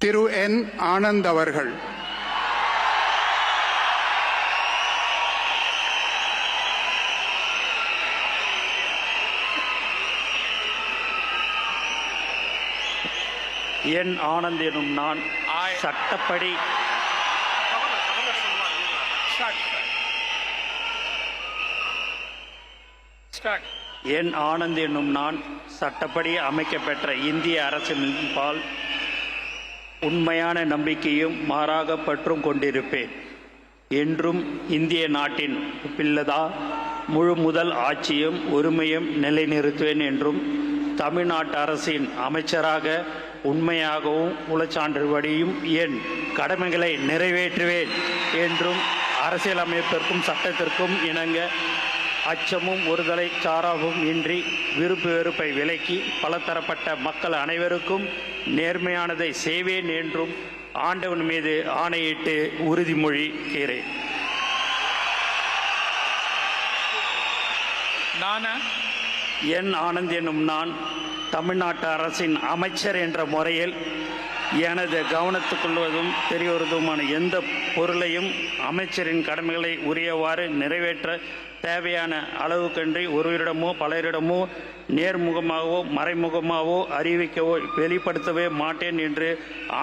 திரு என் ஆனந்த் அவர்கள். என் ஆனந்த் எனும் நான் சட்டப்படி என் ஆனந்த் என்னும் நான் சட்டப்படி அமைக்கப்பெற்ற இந்திய அரசின்பால் உண்மையான நம்பிக்கையும் மாறாக பற்றும் கொண்டிருப்பேன் என்றும் இந்திய நாட்டின் ஒப்பில்லதா முழு முதல் ஆட்சியும் உரிமையும் நிலைநிறுத்துவேன் என்றும் தமிழ்நாட்டு அரசின் அமைச்சராக உண்மையாகவும் உளச்சான்றுபடியும் என் கடமைகளை நிறைவேற்றுவேன் என்றும் அரசியலமைப்பிற்கும் சட்டத்திற்கும் இணங்க அச்சமும் ஒருதலை சாராவும் இன்றி விருப்பு வெறுப்பை விலக்கி பலதரப்பட்ட மக்கள் அனைவருக்கும் நேர்மையானதை செய்வேன் என்றும் ஆண்டவன் மீது ஆணையிட்டு உறுதிமொழிகிறேன். என் ஆனந்த் என்னும் நான் தமிழ்நாட்டு அரசின் அமைச்சர் என்ற முறையில் எனது கவனத்துக்கொள்வதும் தெரியவதுமான எந்த பொருளையும் அமைச்சரின் கடமைகளை உரியவாறு நிறைவேற்ற தேவையான அளவுக்கன்றி ஒருவரிடமோ பலரிடமோ நேர்முகமாகவோ மறைமுகமாகவோ அறிவிக்கவோ வெளிப்படுத்தவே மாட்டேன் என்று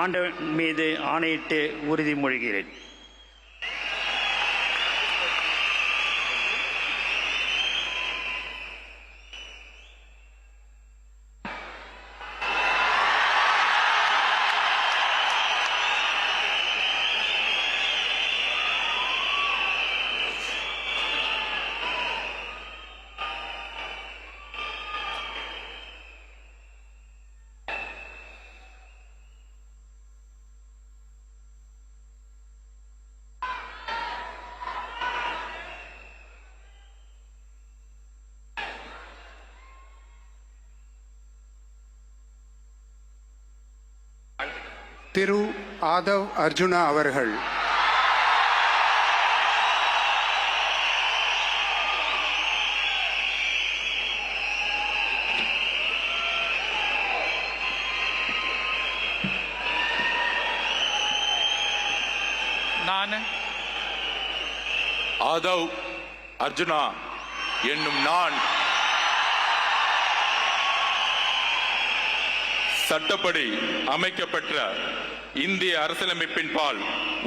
ஆண்டவன் மீது ஆணையிட்டு உறுதிமொழிகிறேன். திரு ஆதவ் அர்ஜுனா அவர்கள். நான் ஆதவ் அர்ஜுனா என்னும் நான் சட்டப்படி அமைக்கப்பெற்ற இந்திய அரசியலமைப்பின் பால்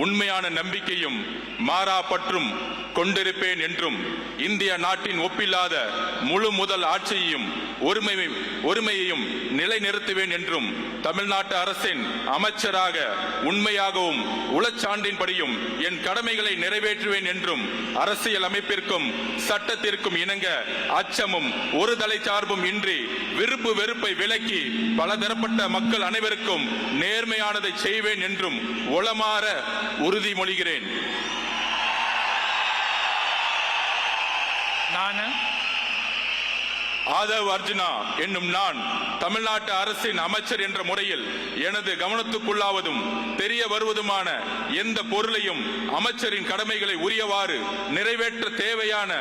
உண்மையான நம்பிக்கையும் மாறா பற்றும் கொண்டிருப்பேன் என்றும் இந்திய நாட்டின் ஒப்பில்லாத முழு முதல் ஆட்சியையும் ஒருமையையும் நிலைநிறுத்துவேன் என்றும் தமிழ்நாட்டு அரசின் அமைச்சராக உண்மையாகவும் உளச்சான்றின்படியும் என் கடமைகளை நிறைவேற்றுவேன் என்றும் அரசியல் அமைப்பிற்கும் சட்டத்திற்கும் இணங்க அச்சமும் ஒருதலை சார்பும் இன்றி விருப்பு வெறுப்பை விலக்கி பலதரப்பட்ட மக்கள் அனைவருக்கும் நேர்மையானதை செய்வேன் என்றும் உளமாற உறுதிமொழிகிறேன். ஆதவ் அர்ஜுனா என்னும் நான் தமிழ்நாட்டு அரசின் அமைச்சர் என்ற முறையில் எனது கவனத்துக்குள்ளாவதும் தெரிய வருவதுமான எந்த பொருளையும் அமைச்சரின் கடமைகளை உரியவாறு நிறைவேற்ற தேவையான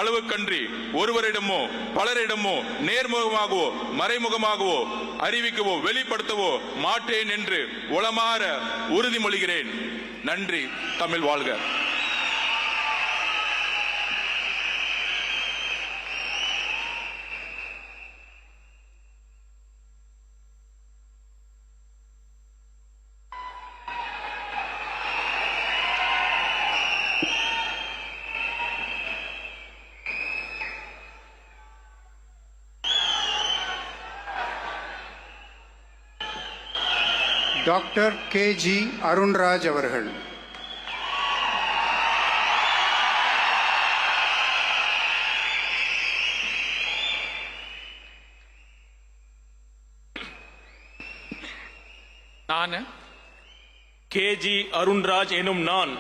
அளவுக்கன்றி ஒருவரிடமோ பலரிடமோ நேர்முகமாகவோ மறைமுகமாகவோ அறிவிக்கவோ வெளிப்படுத்தவோ மாட்டேன் என்று உளமாற உறுதிமொழிகிறேன். நன்றி. தமிழ் வாழ்க. டாக்டர் KG அருண்ராஜ் அவர்கள். நான் KG அருண்ராஜ் எனும் நான்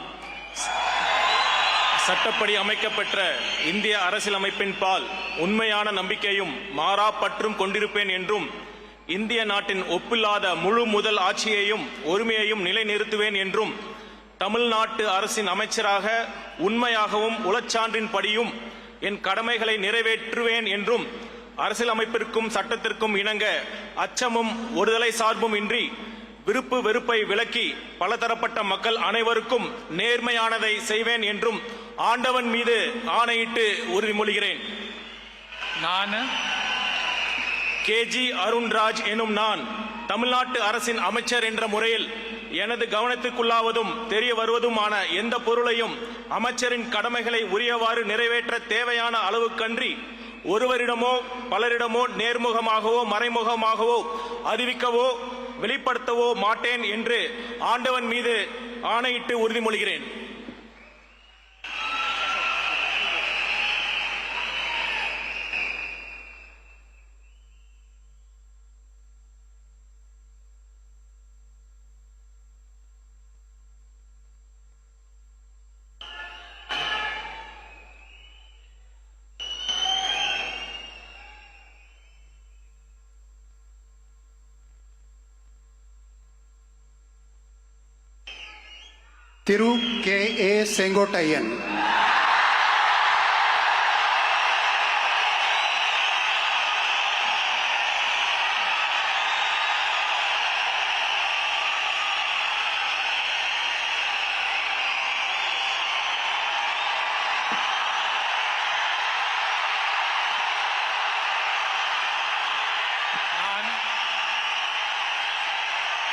சட்டப்படி அமைக்கப்பெற்ற இந்திய அரசியலமைப்பின் பால் உண்மையான நம்பிக்கையும் மாறா பற்றும் கொண்டிருப்பேன் என்றும் இந்திய நாட்டின் ஒப்பில்லாத முழு முதல் ஆட்சியையும் உரிமையையும் நிலைநிறுத்துவேன் என்றும் தமிழ்நாட்டு அரசின் அமைச்சராக உண்மையாகவும் உளச்சான்றின்படியும் என் கடமைகளை நிறைவேற்றுவேன் என்றும் அரசியலமைப்பிற்கும் சட்டத்திற்கும் இணங்க அச்சமும் ஒருதலை சார்பும் இன்றி விருப்பு வெறுப்பை விலக்கி பலதரப்பட்ட மக்கள் அனைவருக்கும் நேர்மையானதை செய்வேன் என்றும் ஆண்டவன் மீது ஆணையிட்டு உறுதிமொழிகிறேன். நான் கேஜி அருண்ராஜ் எனும் நான் தமிழ்நாட்டு அரசின் அமைச்சர் என்ற முறையில் எனது கவனத்துக்குள்ளாவதும் தெரிய வருவதுமான எந்த பொருளையும் அமைச்சரின் கடமைகளை உரியவாறு நிறைவேற்ற தேவையான அளவுக்கன்றி ஒருவரிடமோ பலரிடமோ நேர்முகமாகவோ மறைமுகமாகவோ அறிவிக்கவோ வெளிப்படுத்தவோ மாட்டேன் என்று ஆண்டவன் மீது ஆணையிட்டு உறுதிமொழிகிறேன். திரு K A Sengottaiyan,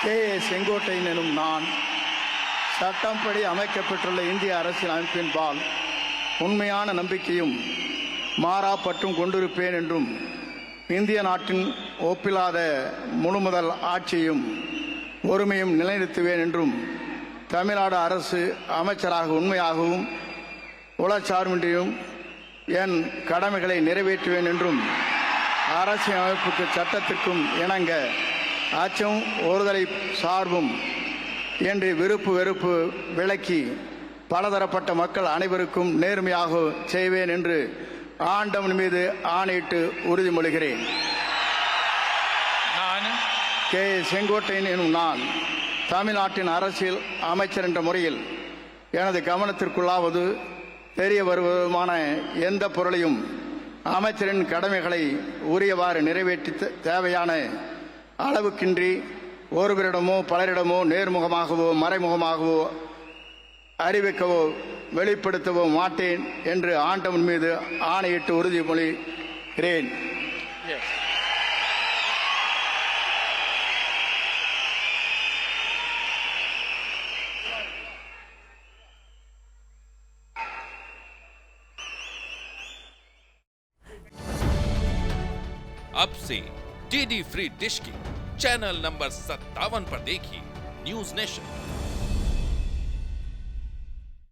K A Sengottaiyan எனும் நான் சட்டப்படி அமைக்கப்பட்டுள்ள இந்திய அரசியல் அமைப்பின்பால் உண்மையான நம்பிக்கையும் மாறா பற்றும் கொண்டிருப்பேன் என்றும் இந்திய நாட்டின் ஒப்பில்லாத முழுமுதல் ஆட்சியும் ஒருமையும் நிலைநிறுத்துவேன் என்றும் தமிழ்நாடு அரசு அமைச்சராக உண்மையாகவும் உளச்சார்பின்றியும் என் கடமைகளை நிறைவேற்றுவேன் என்றும் அரசியல் அமைப்புக்கு சட்டத்திற்கும் இணங்க அச்சம் ஒருதலை சார்பும் என்று விருப்பு வெறுப்பு விலக்கி பலதரப்பட்ட மக்கள் அனைவருக்கும் நேர்மையாக செய்வேன் என்று ஆண்டவன் மீது ஆணையிட்டு உறுதிமொழிகிறேன். நான் கே செங்கோட்டையன் எனும் நான் தமிழ்நாட்டின் அரசியல் அமைச்சர் என்ற முறையில் எனது கவனத்திற்குள்ளாவது தெரிய வருவதுமான எந்த பொருளையும் அமைச்சரின் கடமைகளை உரியவாறு நிறைவேற்றி தேவையான அளவுக்கின்றி ஒருவரிடமோ பலரிடமோ நேர்முகமாகவோ மறைமுகமாகவோ அறிவிக்கவோ வெளிப்படுத்தவோ மாட்டேன் என்று ஆண்டவன் மீது ஆணையிட்டு உறுதிமொழிகிறேன். अब से डीडी फ्री डिश की चैनल नंबर 57 पर देखिए न्यूज नेशन।